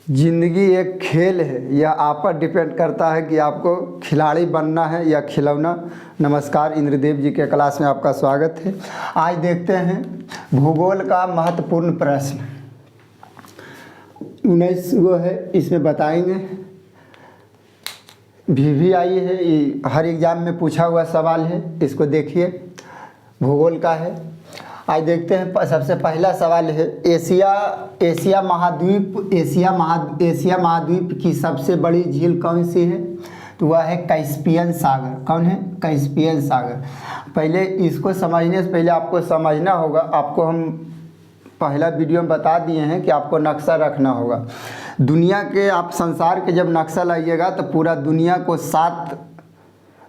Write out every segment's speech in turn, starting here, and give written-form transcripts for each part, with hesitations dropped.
ज़िंदगी एक खेल है, यह आप पर डिपेंड करता है कि आपको खिलाड़ी बनना है या खिलौना। नमस्कार, इंद्रदेव जी के क्लास में आपका स्वागत है। आज देखते हैं भूगोल का महत्वपूर्ण प्रश्न 19 वो है, इसमें बताएंगे। VVI है, ये हर एग्ज़ाम में पूछा हुआ सवाल है, इसको देखिए। भूगोल का है। आज देखते हैं, सबसे पहला सवाल है एशिया महाद्वीप की सबसे बड़ी झील कौन सी है? तो वह है कैस्पियन सागर। कौन है? कैस्पियन सागर। पहले इसको समझने से पहले आपको समझना होगा, आपको हम पहला वीडियो में बता दिए हैं कि आपको नक्शा रखना होगा। दुनिया के, आप संसार के जब नक्शा लाइएगा तो पूरा दुनिया को 7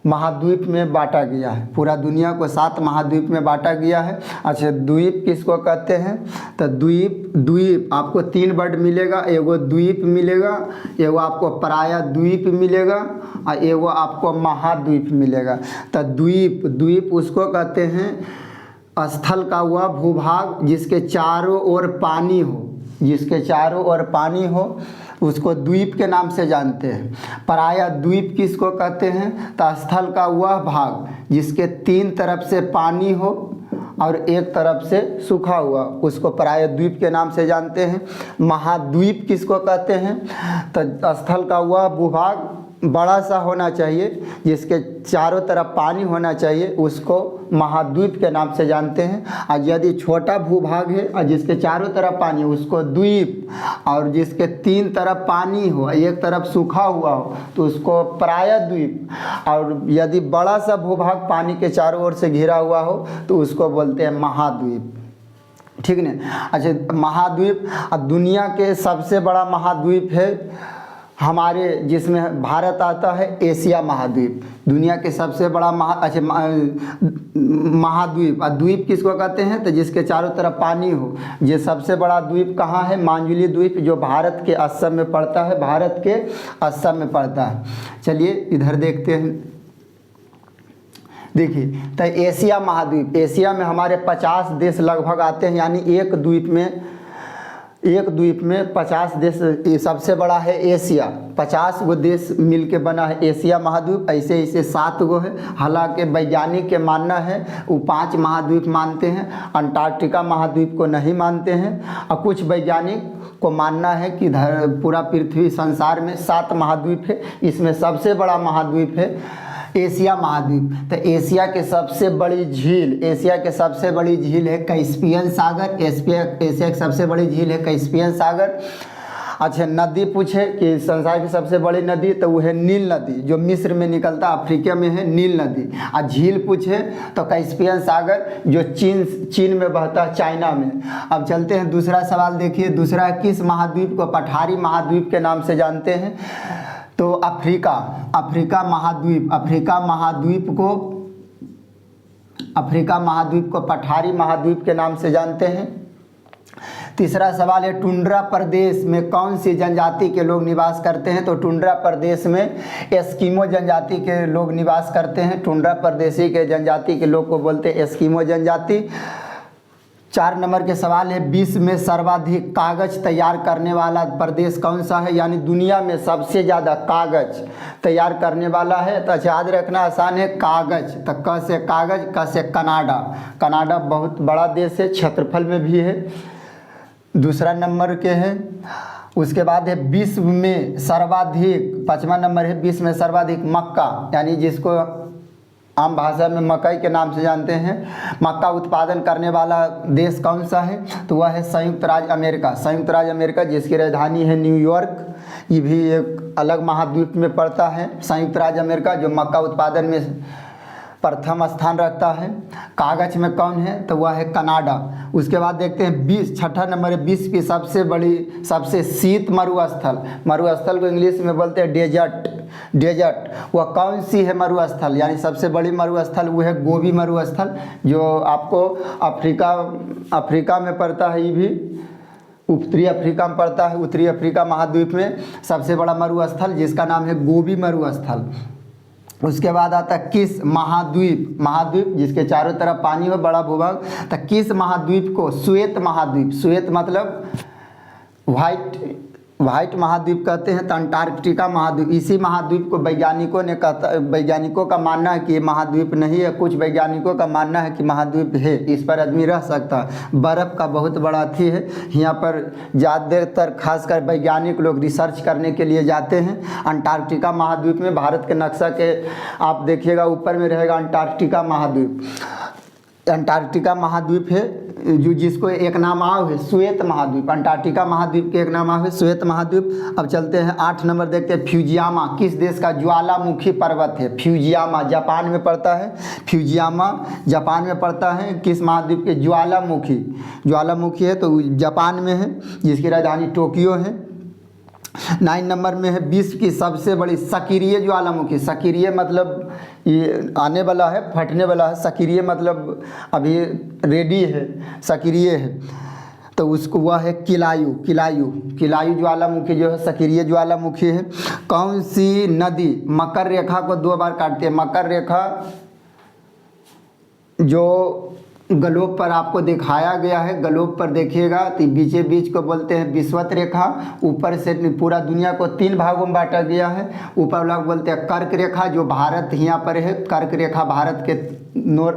महाद्वीप में बांटा गया है। पूरा दुनिया को 7 महाद्वीप में बांटा गया है। अच्छा, द्वीप किसको कहते हैं? तो द्वीप आपको 3 वर्ड मिलेगा। एगो द्वीप मिलेगा, एगो आपको पराया द्वीप मिलेगा और एगो आपको महाद्वीप मिलेगा। तो द्वीप उसको कहते हैं स्थल का वह भूभाग जिसके चारों ओर पानी हो, उसको द्वीप के नाम से जानते हैं। पराया द्वीप किसको कहते हैं? तो स्थल का वह भाग जिसके 3 तरफ से पानी हो और एक तरफ से सूखा हुआ, उसको पराया द्वीप के नाम से जानते हैं। महाद्वीप किसको कहते हैं? तो स्थल का वह भूभाग बड़ा सा होना चाहिए, जिसके चारों तरफ पानी होना चाहिए, उसको महाद्वीप के नाम से जानते हैं। और यदि छोटा भूभाग है और जिसके चारों तरफ पानी हो, उसको द्वीप, और जिसके 3 तरफ पानी हो, एक तरफ सूखा हुआ हो, तो उसको पराया द्वीप। और यदि बड़ा सा भूभाग पानी के चारों ओर से घिरा हुआ हो, तो उसको बोलते हैं महाद्वीप। ठीक न? अच्छा, महाद्वीप, दुनिया के सबसे बड़ा महाद्वीप है हमारे, जिसमें भारत आता है, एशिया महाद्वीप। दुनिया के सबसे बड़ा महाद्वीप। और द्वीप किसको कहते हैं? तो जिसके चारों तरफ पानी हो। ये सबसे बड़ा द्वीप कहाँ है? मांजुली द्वीप, जो भारत के असम में पड़ता है। चलिए इधर देखते हैं। देखिए, तो एशिया महाद्वीप, एशिया में हमारे 50 देश लगभग आते हैं, यानी एक द्वीप में 50 देश। सबसे बड़ा है एशिया, 50 गो देश मिलके बना है एशिया महाद्वीप। ऐसे 7 गो है। हालांकि वैज्ञानिक के मानना है वो 5 महाद्वीप मानते हैं, अंटार्कटिका महाद्वीप को नहीं मानते हैं। और कुछ वैज्ञानिक को मानना है कि पूरा पृथ्वी संसार में 7 महाद्वीप है, इसमें सबसे बड़ा महाद्वीप है एशिया महाद्वीप। तो एशिया के सबसे बड़ी झील है कैस्पियन सागर। एशिया की सबसे बड़ी झील है कैस्पियन सागर। अच्छा, नदी पूछे कि संसार की सबसे बड़ी नदी, तो वो है नील नदी, जो मिस्र में निकलता, अफ्रीका में है नील नदी। और झील पूछे तो कैस्पियन सागर, जो चीन में बहता है, चाइना में। अब चलते हैं दूसरा सवाल। देखिए, दूसरा किस महाद्वीप को पठारी महाद्वीप के नाम से जानते हैं? तो अफ्रीका महाद्वीप को पठारी महाद्वीप के नाम से जानते हैं। तीसरा सवाल है, टुंड्रा प्रदेश में कौन सी जनजाति के लोग निवास करते हैं? तो टुंड्रा प्रदेश में एस्किमो जनजाति के लोग निवास करते हैं। टुंड्रा प्रदेशी के जनजाति के लोग को बोलते हैं एस्किमो जनजाति। 4 नंबर के सवाल है, विश्व में सर्वाधिक कागज तैयार करने वाला प्रदेश कौन सा है? यानी दुनिया में सबसे ज़्यादा कागज तैयार करने वाला है। तो याद रखना आसान है, कागज। तो क से कागज, क से कनाडा। कनाडा बहुत बड़ा देश है, क्षेत्रफल में भी है। दूसरा नंबर के है। उसके बाद है विश्व में सर्वाधिक, 5वां नंबर है, विश्व में सर्वाधिक मक्का, यानी जिसको आम भाषा में मकई के नाम से जानते हैं, मक्का उत्पादन करने वाला देश कौन सा है? तो वह है संयुक्त राज्य अमेरिका, जिसकी राजधानी है न्यूयॉर्क। ये भी एक अलग महाद्वीप में पड़ता है, संयुक्त राज्य अमेरिका, जो मक्का उत्पादन में प्रथम स्थान रखता है। कागज में कौन है? तो वह है कनाडा। उसके बाद देखते हैं 6ठा नंबर है, विश्व की सबसे शीत मरुस्थल को इंग्लिश में बोलते हैं डेजर्ट। वह कौन सी है मरुस्थल? यानी सबसे बड़ी मरुस्थल वो है गोबी मरुस्थल, जो आपको अफ्रीका में पड़ता है। ये भी उत्तरी अफ्रीका में पड़ता है। उत्तरी अफ्रीका महाद्वीप में सबसे बड़ा मरुस्थल, जिसका नाम है गोबी मरुस्थल। उसके बाद आता है किस महाद्वीप जिसके चारों तरफ पानी हो, बड़ा भूभाग। तो किस महाद्वीप को श्वेत मतलब वाइट व्हाइट महाद्वीप कहते हैं। तो अंटार्कटिका महाद्वीप, इसी महाद्वीप को वैज्ञानिकों का मानना है कि ये महाद्वीप नहीं है, कुछ वैज्ञानिकों का मानना है कि महाद्वीप है, इस पर आदमी रह सकता है। बर्फ़ का बहुत बड़ा अथी है, यहाँ पर ज़्यादातर खासकर वैज्ञानिक लोग रिसर्च करने के लिए जाते हैं। अंटार्कटिका महाद्वीप में भारत के नक्शा के आप देखिएगा ऊपर में रहेगा अंटार्कटिका महाद्वीप। अंटार्कटिका महाद्वीप है जो जिसको एक नाम आव है श्वेत महाद्वीप। अंटार्कटिका महाद्वीप के एक नाम आव है श्वेत महाद्वीप। अब चलते हैं 8 नंबर देखते हैं। फ्यूजियामा किस देश का ज्वालामुखी पर्वत है? फ्यूजियामा जापान में पड़ता है। फ्यूजियामा जापान में पड़ता है। किस महाद्वीप के? ज्वालामुखी है तो जापान में है, जिसकी राजधानी टोक्यो है। 9 नंबर में है विश्व की सबसे बड़ी सक्रिय ज्वालामुखी। सक्रिय मतलब ये आने वाला है, फटने वाला है। सक्रिय मतलब अभी रेडी है, सक्रिय है। तो उसको वह है किलायु ज्वालामुखी जो है सक्रिय ज्वालामुखी है। कौन सी नदी मकर रेखा को 2 बार काटती है? मकर रेखा जो ग्लोब पर आपको दिखाया गया है, ग्लोब पर देखिएगा तो बीचे बीच को बोलते हैं विषुवत रेखा। ऊपर से पूरा दुनिया को 3 भागों में बांटा गया है। ऊपर लोग बोलते हैं कर्क रेखा, जो भारत यहाँ पर है। कर्क रेखा भारत के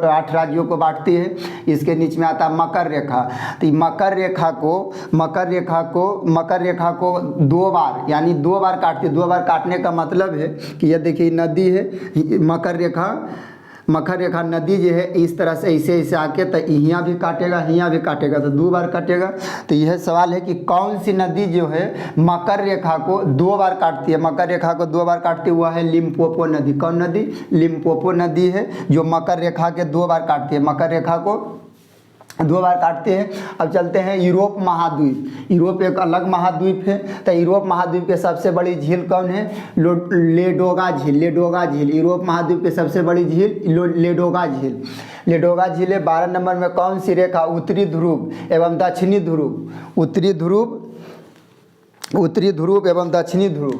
8 राज्यों को बांटती है। इसके नीचे में आता है मकर रेखा। तो मकर रेखा को 2 बार यानी 2 बार काटती है। 2 बार काटने का मतलब है कि यह देखिए नदी है मकर रेखा नदी जो है इस तरह से ऐसे आके तो यहाँ भी काटेगा तो 2 बार काटेगा। तो यह सवाल है कि कौन सी नदी जो है मकर रेखा को 2 बार काटती है? मकर रेखा को 2 बार काटती है, वह है लिम्पोपो नदी। कौन नदी? लिम्पोपो नदी है जो मकर रेखा के 2 बार काटती है। मकर रेखा को 2 बार काटते हैं। अब चलते हैं यूरोप महाद्वीप। यूरोप एक अलग महाद्वीप है। तो यूरोप महाद्वीप के सबसे बड़ी झील कौन है? लेडोगा झील। यूरोप महाद्वीप की सबसे बड़ी झील लेडोगा झील है। 12 नंबर में कौन सी रेखा उत्तरी ध्रुव एवं दक्षिणी ध्रुव उत्तरी ध्रुव एवं दक्षिणी ध्रुव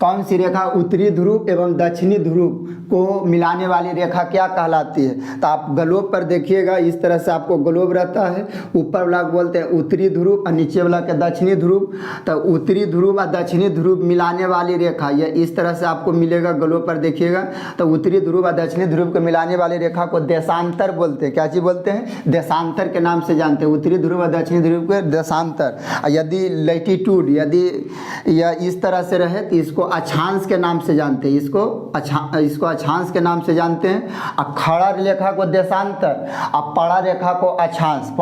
कौन सी रेखा उत्तरी ध्रुव एवं दक्षिणी ध्रुव को मिलाने वाली रेखा क्या कहलाती है? तो आप ग्लोब पर देखिएगा, इस तरह से आपको ग्लोब रहता है। ऊपर वाला बोलते हैं उत्तरी ध्रुव और नीचे वाला के दक्षिणी ध्रुव। तो उत्तरी ध्रुव और दक्षिणी ध्रुव मिलाने वाली रेखा यह इस तरह से आपको मिलेगा। ग्लोब पर देखिएगा तो उत्तरी ध्रुव और दक्षिणी ध्रुव को मिलाने वाली रेखा को देशांतर बोलते हैं। क्या चीज़ बोलते हैं? देशांतर के नाम से जानते हैं। उत्तरी ध्रुव और दक्षिणी ध्रुव के देशांतर। यदि लैटिट्यूड यदि यह इस तरह से रहे तो इसको अक्षांश के नाम से जानते हैं। इसको अक्षांश के नाम से जानते हैं। और खड़ा रेखा को देशांतर और पड़ा रेखा को अक्षांश और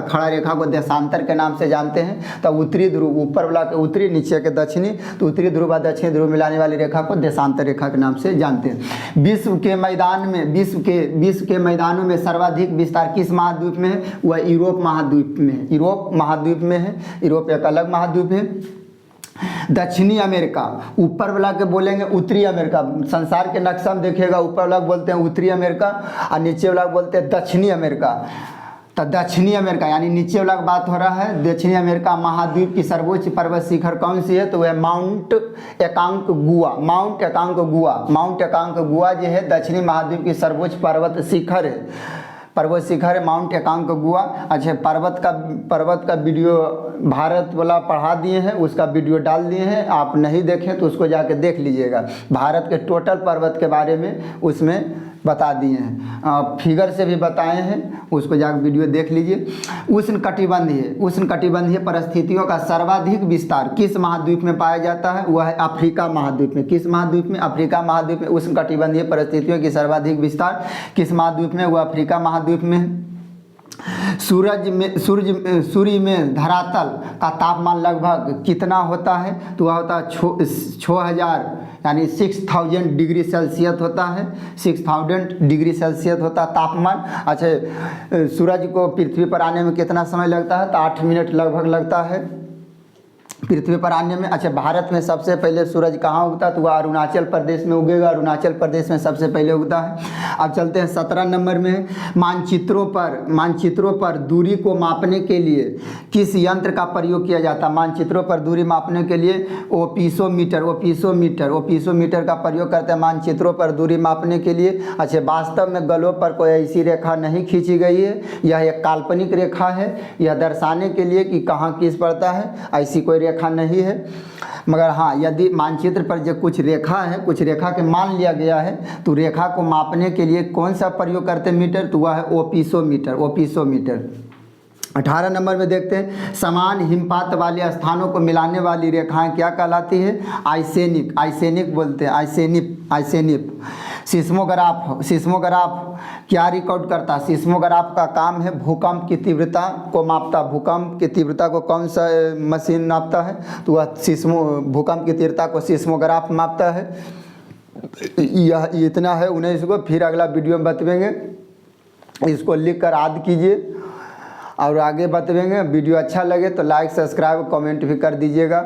खड़ा रेखा को देशांतर के नाम से जानते हैं। तो उत्तरी ध्रुव ऊपर वाला के उत्तरी, नीचे के दक्षिणी, तो उत्तरी ध्रुव और दक्षिणी ध्रुव मिलाने वाली रेखा को देशांतर रेखा के नाम से जानते हैं। विश्व के मैदानों में सर्वाधिक विस्तार किस महाद्वीप में है? वह यूरोप महाद्वीप में है। यूरोप एक अलग महाद्वीप है। दक्षिणी अमेरिका, ऊपर वाला के बोलेंगे उत्तरी अमेरिका। संसार के नक्शा में देखिएगा ऊपर वाला बोलते हैं उत्तरी अमेरिका और नीचे वाला बोलते हैं दक्षिणी अमेरिका। तो दक्षिणी अमेरिका यानी नीचे वाला की बात हो रहा है। दक्षिणी अमेरिका महाद्वीप की सर्वोच्च पर्वत शिखर कौन सी है? तो वह माउंट एकांक गुआ जो है दक्षिणी महाद्वीप की सर्वोच्च पर्वत शिखर है माउंट एकांकगुआ। अच्छा, पर्वत का वीडियो भारत वाला पढ़ा दिए हैं, उसका वीडियो डाल दिए हैं। आप नहीं देखें तो उसको जाके देख लीजिएगा। भारत के टोटल पर्वत के बारे में उसमें बता दिए हैं, फिगर से भी बताए हैं, उसको जाकर वीडियो देख लीजिए। उष्णकटिबंधीय परिस्थितियों का सर्वाधिक विस्तार किस महाद्वीप में पाया जाता है? वह है अफ्रीका महाद्वीप में। किस महाद्वीप में? अफ्रीका महाद्वीप में उष्णकटिबंधीय परिस्थितियों की सर्वाधिक विस्तार किस महाद्वीप में? वह अफ्रीका महाद्वीप में। सूर्य में धरातल का तापमान लगभग कितना होता है? तो वह होता है 6000 यानी 6000 डिग्री सेल्सियस होता है। 6000 डिग्री सेल्सियस होता है तापमान। अच्छा, सूरज को पृथ्वी पर आने में कितना समय लगता है? तो 8 मिनट लगभग लगता है पृथ्वी पर आने में। अच्छा, भारत में सबसे पहले सूरज कहाँ उगता है? तो वह अरुणाचल प्रदेश में उगेगा। अरुणाचल प्रदेश में सबसे पहले उगता है। अब चलते हैं 17 नंबर में। मानचित्रों पर दूरी को मापने के लिए किस यंत्र का प्रयोग किया जाता है? मानचित्रों पर दूरी मापने के लिए ओपिसोमीटर का प्रयोग करते हैं मानचित्रों पर दूरी मापने के लिए। अच्छा, वास्तव में ग्लोब पर कोई ऐसी रेखा नहीं खींची गई है। यह एक काल्पनिक रेखा है। यह दर्शाने के लिए कि कहाँ किस पड़ता है, ऐसी कोई रेखा नहीं है, मगर हाँ यदि मानचित्र पर जो कुछ रेखा है, कुछ रेखा के मान लिया गया है, तो रेखा को मापने के लिए कौन सा प्रयोग करते हैं मीटर, तो वह है ओपिसोमीटर, ओपिसोमीटर। 18 नंबर में देखते हैं, समान हिमपात वाले स्थानों को मिलाने वाली रेखाएं क्या कहलाती है, आइसेनिक, आइसेनिक बोलते हैं, आइसेनिक, आइसेनिक। सिस्मोग्राफ, सिस्मोग्राफ क्या रिकॉर्ड करता है, सिस्मोग्राफ का काम है भूकंप की तीव्रता को मापता, भूकंप की तीव्रता को कौन सा मशीन मापता है, तो वह भूकंप की तीव्रता को सिस्मोग्राफ मापता है। यह इतना है 19 को, फिर अगला वीडियो में बतवेंगे, इसको लिख कर याद कीजिए और आगे बतवेंगे। वीडियो अच्छा लगे तो लाइक, सब्सक्राइब, कमेंट भी कर दीजिएगा।